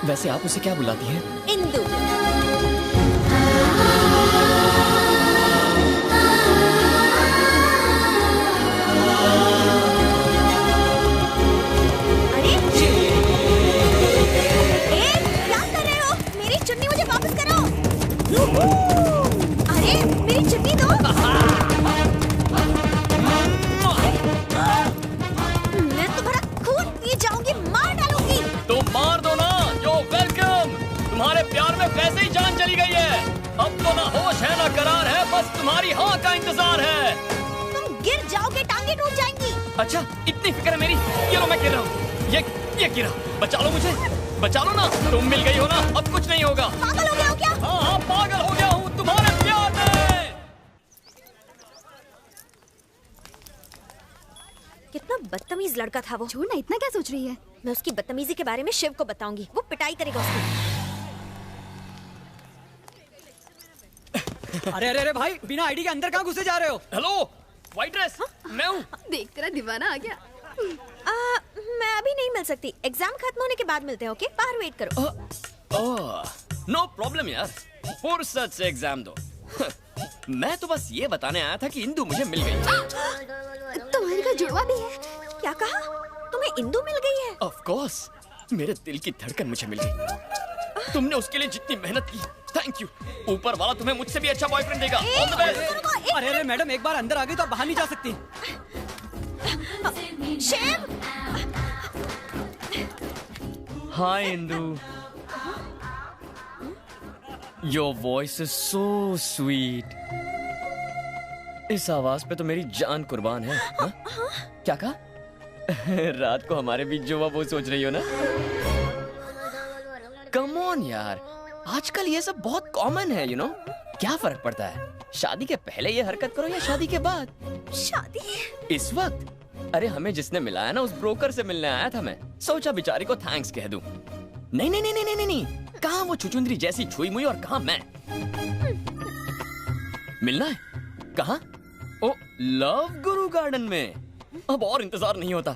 वैसे आप उसे क्या बुलाती हैं? इंदु। अरे क्या कर रहे हो? मेरी चुन्नी मुझे वापस करो। अरे मेरी चुन्नी दो। मैं तुम्हारा खून पी जाऊंगी, मार डालूंगी। तो मार दो ना। तुम्हारे प्यार में वैसे ही जान चली गई है। अब तो ना होश है ना करार है, बस तुम्हारी हाँ का इंतजार है। तुम गिर जाओगे, टांगे टूट जाएंगी। अच्छा इतनी फिक्र है मेरी। ये लो मैं गिर रहा हूँ। ये गिरा। बचा लो मुझे, बचा लो ना। तुम मिल गई हो ना, अब कुछ नहीं होगा। पागल हो गया हो क्या? हाँ पागल हो गया हूँ तुम्हारे प्यार में। कितना बदतमीज लड़का था वो। छोड़ ना, इतना क्या सोच रही है? मैं उसकी बदतमीजी के बारे में शिव को बताऊंगी, वो पिटाई करेगा उसकी। अरे अरे अरे भाई, बिना आईडी के अंदर कहाँ घुसे जा रहे हो? Hello, white dress. मैं हूँ। देख तेरा दीवाना आ गया। मैं अभी नहीं मिल सकती, एग्जाम खत्म होने के बाद मिलते हैं। ओके, बाहर वेट करो। नो प्रॉब्लम यार, फुर्सत से एग्जाम दो। मैं तो बस ये बताने आया था कि इंदु मुझे मिल गई। तुम्हारी का जुड़वा भी है? क्या कहा? तुम्हें इंदु मिल गई है? ऑफ कोर्स, मेरे दिल की धड़कन मुझे मिल गई। तुमने उसके लिए जितनी मेहनत की, थैंक यू। ऊपर वाला तुम्हें मुझसे भी अच्छा बॉयफ्रेंड देगा। All the best. अरे अरे मैडम, एक बार अंदर आ गई तो आप बाहर नहीं जा सकती। Shiv. Hi Indu. Your voice is so sweet. इस आवाज पे तो मेरी जान कुर्बान है। हा? क्या कहा? रात को हमारे बीच जो हुआ वो सोच रही हो ना? कम ऑन यार, आजकल ये सब बहुत कॉमन है, यू नो। क्या फर्क पड़ता है शादी के पहले ये हरकत करो या शादी के बाद? शादी? इस वक्त? अरे हमें जिसने मिलाया ना, उस ब्रोकर से मिलने आया था मैं। सोचा बेचारी को थैंक्स कह दूं। नहीं नहीं नहीं नहीं नहीं नहीं, कहाँ वो छुचुंदरी जैसी छुई मुई और कहाँ मैं। मिलना है कहाँ? ओ लव गुरु गार्डन में। अब और इंतजार नहीं होता।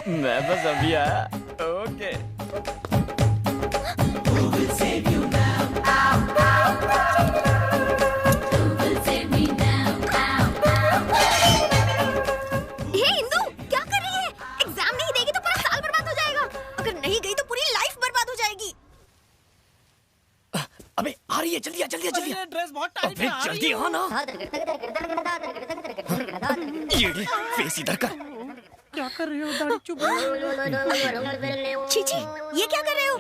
मैं बस अभी आया। ओके। जल्दी आ, जल्दी आ, जल्दी आ। ड्रेस बहुत टाइट है। अबे जल्दी आ ना। ये फेस इधर कर। क्या कर रहे हो? दाढ़ी चुभ रही है। चीची, ये क्या कर रहे हो?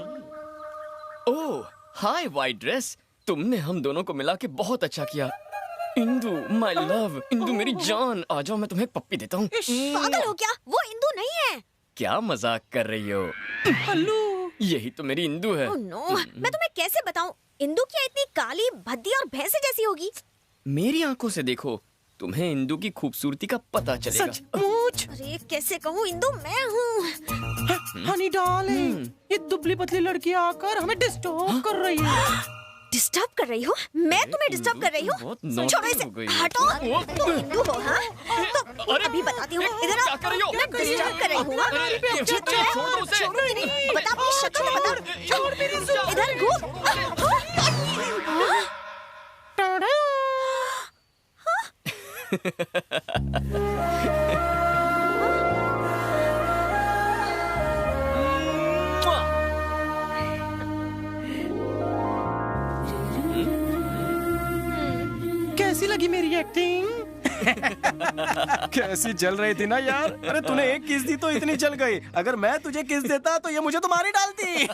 ओह हाय व्हाइट ड्रेस, तुमने हम दोनों को मिला के बहुत अच्छा किया। इंदु माय लव, इंदु मेरी जान, आ जाओ मैं तुम्हें एक पप्पी देता हूँ। पागल हो क्या? वो इंदु नहीं है। क्या मजाक कर रही हो? हल्लू, यही तो मेरी इंदु है। ओह नो, मैं तुम्हें कैसे बताऊं? इंदु क्या इतनी काली, भद्दी और भैंसे जैसी होगी? मेरी आंखों से देखो, तुम्हें इंदु की खूबसूरती का पता चलेगा। सचमुच? अरे कैसे कहूँ, इंदु मैं हूँ। हनी डार्लिंग, ये दुबली पतली लड़की आकर हमें डिस्टर्ब कर रही है। डिस्टर्ब कर रही हो? मैं तुम्हें डिस्टर्ब कर रही हूँ? छोड़ो इसे, हटो। तुम इंदु हो? हाँ, तो अभी बताती हूँ। इधर आओ। मैं डिस्टर्ब कर रही हूँ? छोड़ो नहीं, बता अपनी शक्ल तो बता। इधर घूम। कैसी लगी मेरी एक्टिंग? कैसी जल रही थी ना यार। अरे तूने एक किस दी तो इतनी जल गई, अगर मैं तुझे किस देता तो ये मुझे तो मार ही डालती।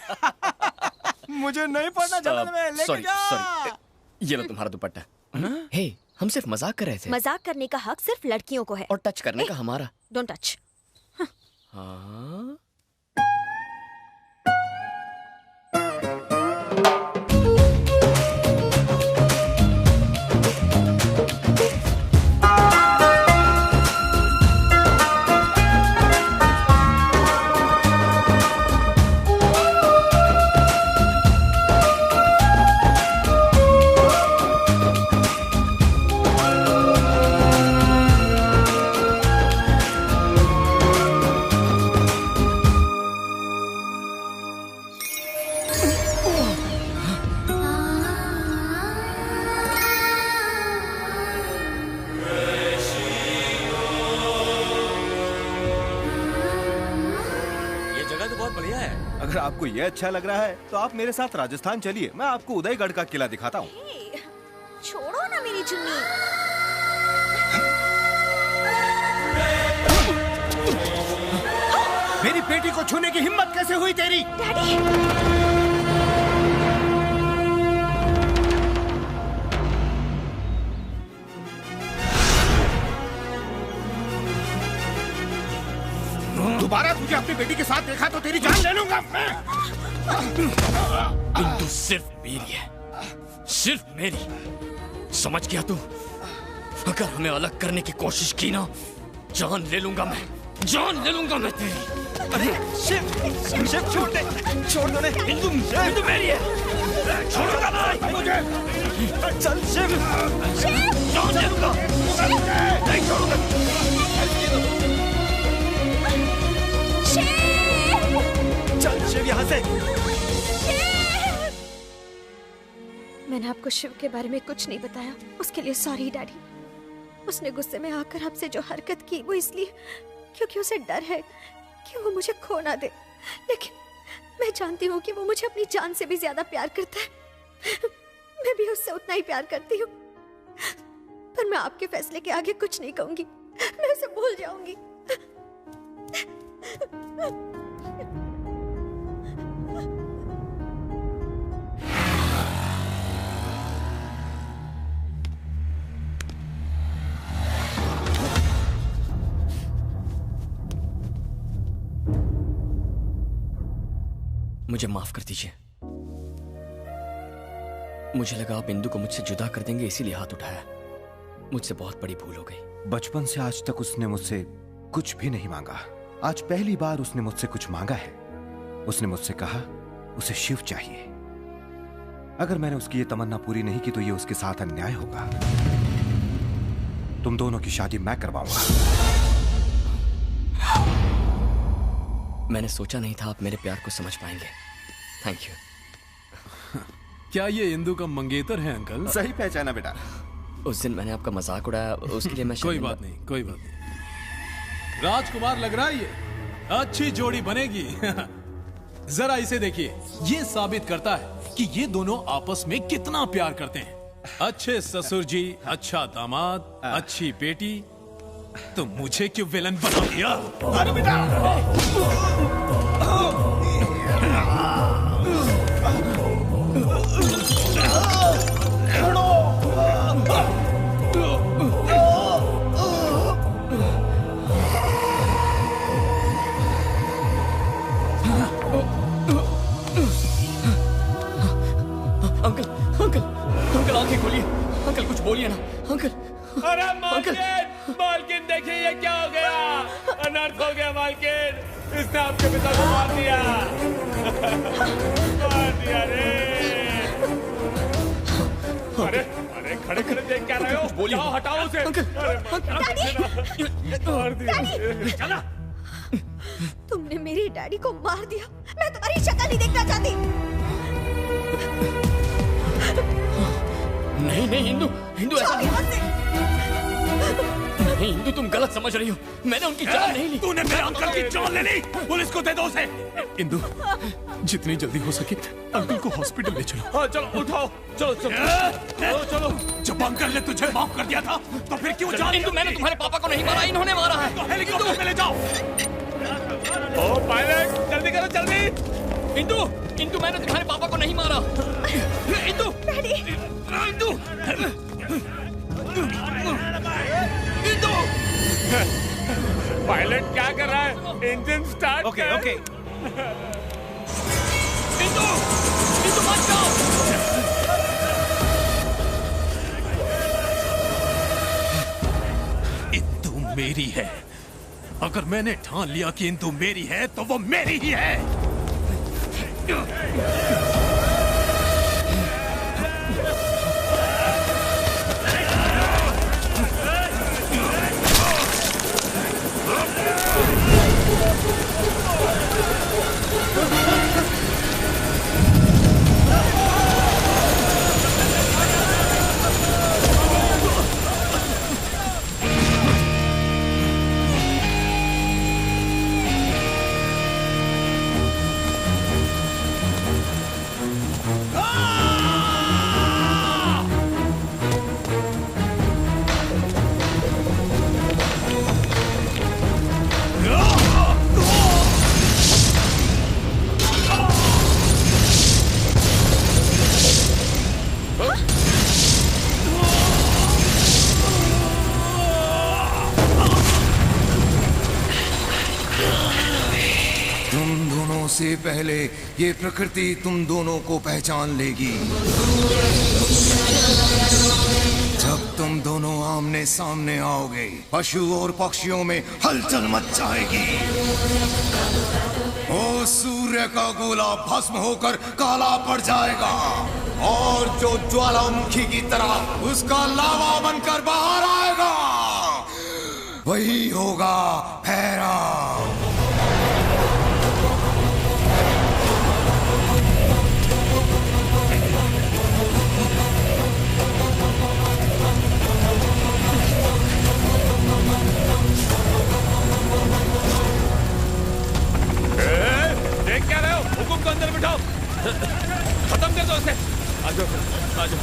मुझे नहीं पड़ना जलन में, लेके जा। सॉरी, ये लो तुम्हारा दुपट्टा। हे, हम सिर्फ मजाक कर रहे थे। मजाक करने का हक सिर्फ लड़कियों को है और टच करने का हमारा। Don't touch. हाँ? अगर आपको ये अच्छा लग रहा है तो आप मेरे साथ राजस्थान चलिए, मैं आपको उदयगढ़ का किला दिखाता हूँ। छोड़ो ना मेरी चुन्नी। मेरी बेटी को छूने की हिम्मत कैसे हुई तेरी? डैडी। दोबारा तुझे अपनी बेटी के साथ देखा तो तेरी जान ले लूंगा मैं। बिंदु सिर्फ मेरी है, सिर्फ मेरी। समझ गया तू? अगर हमें अलग करने की कोशिश की ना, जान ले लूंगा मैं, जान ले लूंगा मैं तेरी। अरे शिव, शिव छोड़ दे, छोड़ दो। बिंदु मेरी है, छोड़ूंगा नहीं मुझे। चल शिव, जान ले लूंगा, नहीं छोड़ूंगा। चल शिव यहाँ से। मैंने आपको शिव के बारे में कुछ नहीं बताया, उसके लिए सॉरी डैडी। उसने गुस्से में आकर आपसे जो हरकत की वो इसलिए क्योंकि उसे डर है कि वो मुझे खो ना दे, लेकिन मैं जानती हूँ कि वो मुझे अपनी जान से भी ज्यादा प्यार करता है। मैं भी उससे उतना ही प्यार करती हूँ, पर मैं आपके फैसले के आगे कुछ नहीं कहूंगी, मैं उसे भूल जाऊंगी। मुझे माफ कर दीजिए। मुझे लगा आप बिंदु को मुझसे जुदा कर देंगे, इसीलिए हाथ उठाया। मुझसे बहुत बड़ी भूल हो गई। बचपन से आज तक उसने मुझसे कुछ भी नहीं मांगा, आज पहली बार उसने मुझसे कुछ मांगा है। उसने मुझसे कहा उसे शिव चाहिए। अगर मैंने उसकी ये तमन्ना पूरी नहीं की तो ये उसके साथ अन्याय होगा। तुम दोनों की शादी मैं करवाऊंगा। मैंने सोचा नहीं था आप मेरे प्यार को समझ पाएंगे। Thank you. क्या ये इंदु का मंगेतर है अंकल? सही पहचाना बेटा। उस दिन मैंने आपका मजाक उड़ाया, उसके लिए मैं कोई बात नहीं, कोई बात नहीं। राजकुमार लग रहा है ये अच्छी जोड़ी बनेगी। जरा इसे देखिए, ये साबित करता है कि ये दोनों आपस में कितना प्यार करते हैं। अच्छे ससुर जी, अच्छा दामाद, अच्छी बेटी, तो मुझे क्यों विलन बना दिया? अरे बेटा! अंकल, अंकल, अंकल आंखें खोलिए। अंकल कुछ बोलिए ना, अंकल। अरे मालकिन, मालकिन देखिए ये क्या हो गया? अनर्थ हो गया मालकिन, इसने आपके पिता को मार दिया। मार दिया रे। अरे अरे खड़े खड़े देख क्या रहे हो? बोलिए। जाओ हटाओ उसे। मार दिया। चला। तुमने मेरी डैडी को मार दिया। मैं तुम्हारी शक्ल नहीं देखना चाहती। नहीं नहीं, हिंदू, हिंदू ऐसा नहीं। नहीं इंदु, तुम गलत समझ रही हो। मैंने उनकी जान नहीं ली। तूने मेरे अंकल की जान ले ली। पुलिस को दे दो उसे। इंदु, जितनी जल्दी हो सके अंकल को हॉस्पिटल ले चलो। हाँ चलो उठाओ, चलो चलो चलो। जब अंकल ने तुझे माफ कर दिया था तो फिर क्यों जान? इंदु, मैंने तुम्हारे पापा को नहीं मारा, इन्होंने मारा है। तो हेलीकॉप्टर में ले जाओ। ओ पायलट, जल्दी करो जल्दी। इंदु, इंदु, मैंने तुम्हारे पापा को नहीं मारा। इंदु, इंदु, इंदु। पायलट क्या कर रहा है? Engine start. Okay okay. Indu, Indu मत जाओ। इंदु मेरी है। अगर मैंने ठान लिया कि इंदु मेरी है तो वो मेरी ही है। से पहले ये प्रकृति तुम दोनों को पहचान लेगी। जब तुम दोनों आमने सामने आओगे, पशु और पक्षियों में हलचल मच जाएगी। ओ सूर्य का गोला भस्म होकर काला पड़ जाएगा और जो ज्वालामुखी की तरह उसका लावा बनकर बाहर आएगा, वही होगा भैरव। देख क्या रहे हो? हुकुम को अंदर बिठाओ, खत्म कर दो उसे। आ जाओ, आ जाओ।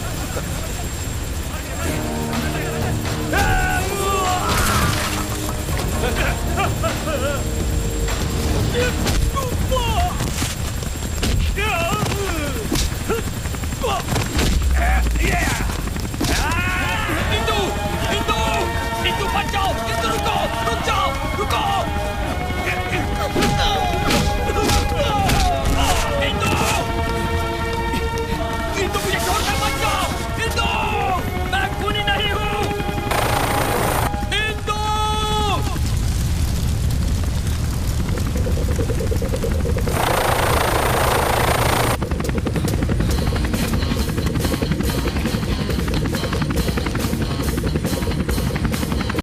इंदु, इंदु, इंदु मत जाओ, इंदु रुको, रुक जाओ, रुको। इंदु, मुझे छोड़कर मत जाओ। इंदु, मैं खूनी नहीं हूँ। इंदु।